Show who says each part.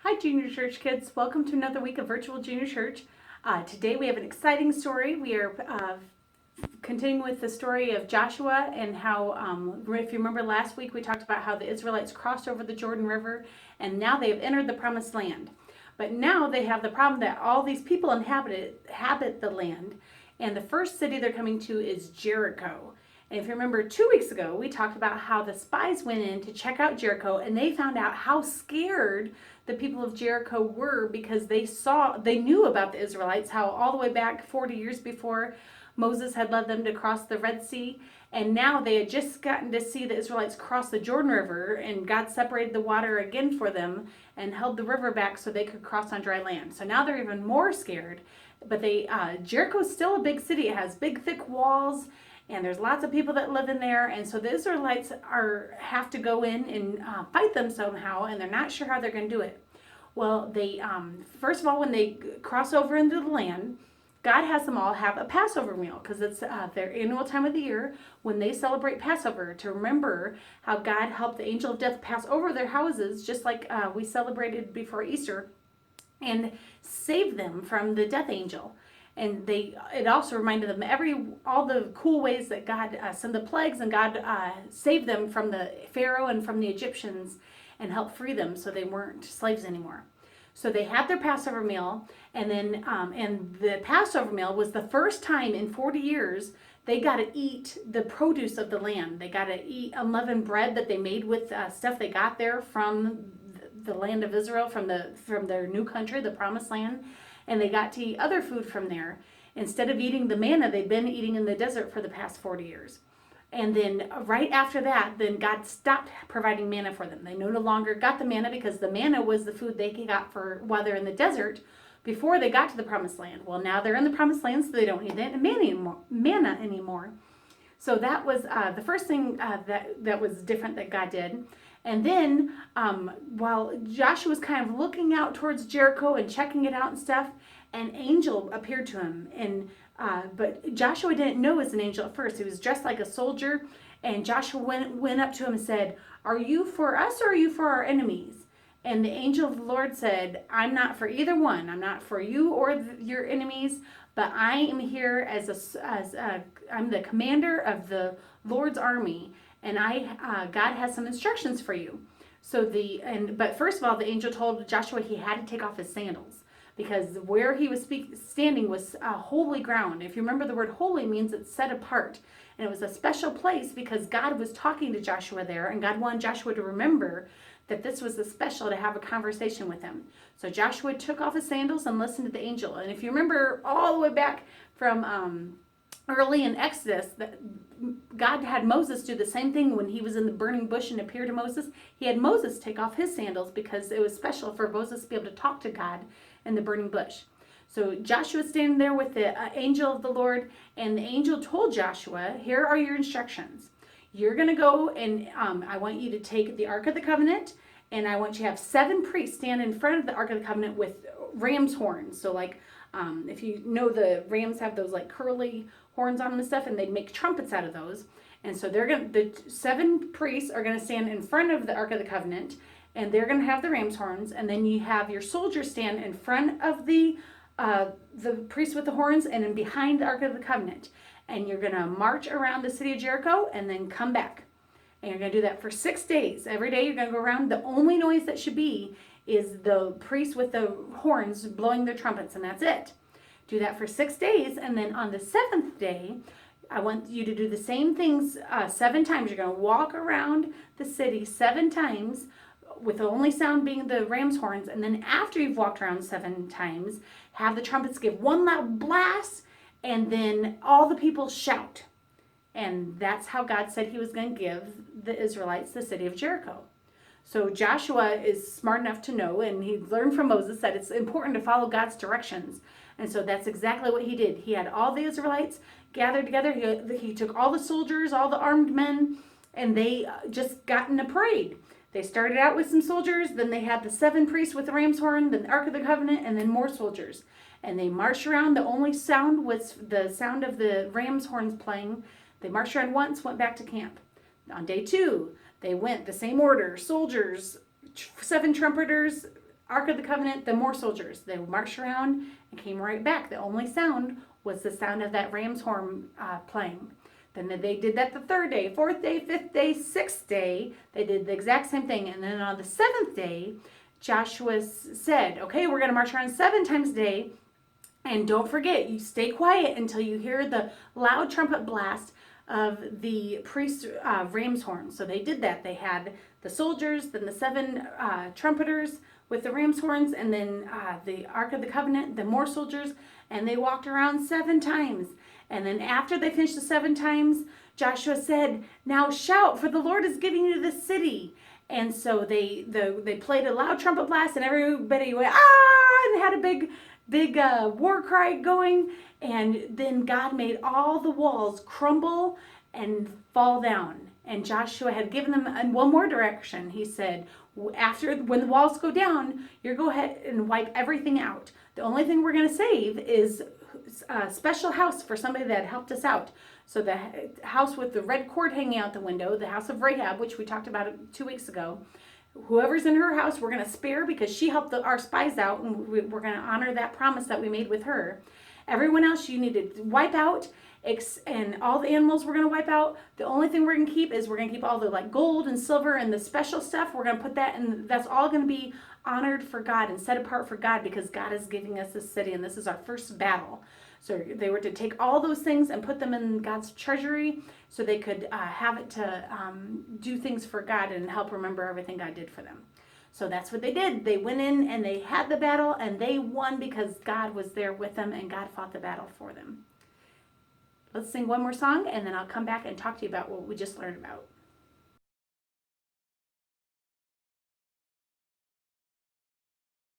Speaker 1: Hi, Junior Church kids. Welcome to another week of Virtual Junior Church. Today we have an exciting story. We are continuing with the story of Joshua and how, if you remember last week, we talked about how the Israelites crossed over the Jordan River and now they have entered the promised land. But now they have the problem that all these people inhabit the land, and the first city they're coming to is Jericho. And if you remember 2 weeks ago, we talked about how the spies went in to check out Jericho and they found out how scared the people of Jericho were because they knew about the Israelites, how all the way back 40 years before Moses had led them to cross the Red Sea. And now they had just gotten to see the Israelites cross the Jordan River, and God separated the water again for them and held the river back so they could cross on dry land. So now they're even more scared. But Jericho's still a big city. It has big, thick walls, and there's lots of people that live in there. And so the Israelites have to go in and fight them somehow, and they're not sure how they're going to do it. Well, first of all, when they cross over into the land, God has them all have a Passover meal because it's their annual time of the year when they celebrate Passover to remember how God helped the angel of death pass over their houses, just like we celebrated before Easter, and save them from the death angel. And it also reminded them all the cool ways that God sent the plagues, and God saved them from the Pharaoh and from the Egyptians and helped free them so they weren't slaves anymore. So they had their Passover meal, and then and the Passover meal was the first time in 40 years they got to eat the produce of the land. They got to eat unleavened bread that they made with stuff they got there from the land of Israel, from their new country, the Promised Land, and they got to eat other food from there instead of eating the manna they'd been eating in the desert for the past 40 years. And then right after that, then God stopped providing manna for them. They no longer got the manna because the manna was the food they got for while they're in the desert before they got to the Promised Land. Well, now they're in the Promised Land, so they don't need that manna anymore. So that was the first thing that was different that God did. And then while Joshua was kind of looking out towards Jericho and checking it out and stuff, an angel appeared to him. But Joshua didn't know it was an angel at first. He was dressed like a soldier, and Joshua went up to him and said, "Are you for us or are you for our enemies?" And the angel of the Lord said, "I'm not for either one. I'm not for you or your enemies, but I am here I'm the commander of the Lord's army, and God has some instructions for you." But first of all, the angel told Joshua he had to take off his sandals, because where he was standing was holy ground. If you remember, the word holy means it's set apart. And it was a special place because God was talking to Joshua there, and God wanted Joshua to remember that this was a special to have a conversation with him. So Joshua took off his sandals and listened to the angel. And if you remember all the way back from early in Exodus, God had Moses do the same thing when he was in the burning bush and appeared to Moses. He had Moses take off his sandals because it was special for Moses to be able to talk to God in the burning bush. So Joshua's standing there with the angel of the Lord, and the angel told Joshua, "Here are your instructions. You're going to go, and I want you to take the Ark of the Covenant, and I want you to have 7 priests stand in front of the Ark of the Covenant with ram's horns." So if you know, the rams have those like curly horns on them and stuff, and they make trumpets out of those. And so the 7 priests are going to stand in front of the Ark of the Covenant, and they're going to have the ram's horns, and then you have your soldiers stand in front of the priest with the horns and then behind the Ark of the Covenant. And you're going to march around the city of Jericho and then come back. And you're going to do that for 6 days. Every day you're going to go around. The only noise that should be is the priest with the horns blowing their trumpets, and that's it. Do that for 6 days, and then on the 7th day, I want you to do the same things 7 times. You're going to walk around the city 7 times, with the only sound being the ram's horns. And then after you've walked around 7 times, have the trumpets give one loud blast, and then all the people shout. And that's how God said he was going to give the Israelites the city of Jericho. So Joshua is smart enough to know, and he learned from Moses that it's important to follow God's directions. And so that's exactly what he did. He had all the Israelites gathered together. He took all the soldiers, all the armed men, and they just got in a parade. They started out with some soldiers, then they had the 7 priests with the ram's horn, then the Ark of the Covenant, and then more soldiers. And they marched around. The only sound was the sound of the ram's horns playing. They marched around once, went back to camp. On day 2, they went the same order: soldiers, 7 trumpeters, Ark of the Covenant, then more soldiers. They marched around and came right back. The only sound was the sound of that ram's horn playing. Then they did that the third day, fourth day, fifth day, sixth day. They did the exact same thing. And then on the seventh day, Joshua said, okay, we're going to march around 7 times a day. And don't forget, you stay quiet until you hear the loud trumpet blast of the priest's ram's horn. So they did that. They had the soldiers, then the 7 trumpeters with the ram's horns, and then the Ark of the Covenant, then more soldiers, and they walked around 7 times. And then after they finished the 7 times, Joshua said, now shout, for the Lord is giving you the city. And so they played a loud trumpet blast, and everybody went, ah, and had a big war cry going. And then God made all the walls crumble and fall down. And Joshua had given them one more direction. He said, when the walls go down, you go ahead and wipe everything out. The only thing we're going to save is a special house for somebody that helped us out. So the house with the red cord hanging out the window, the house of Rahab, which we talked about 2 weeks ago. Whoever's in her house, we're going to spare because she helped our spies out, and we're going to honor that promise that we made with her. Everyone else you need to wipe out, and all the animals we're going to wipe out. The only thing we're going to keep is we're going to keep all the like gold and silver and the special stuff. We're going to put that, and that's all going to be honored for God and set apart for God, because God is giving us this city, and this is our first battle. So they were to take all those things and put them in God's treasury so they could have it to do things for God and help remember everything God did for them. So that's what they did. They went in and they had the battle, and they won because God was there with them and God fought the battle for them. Let's sing one more song, and then I'll come back and talk to you about what we just learned about.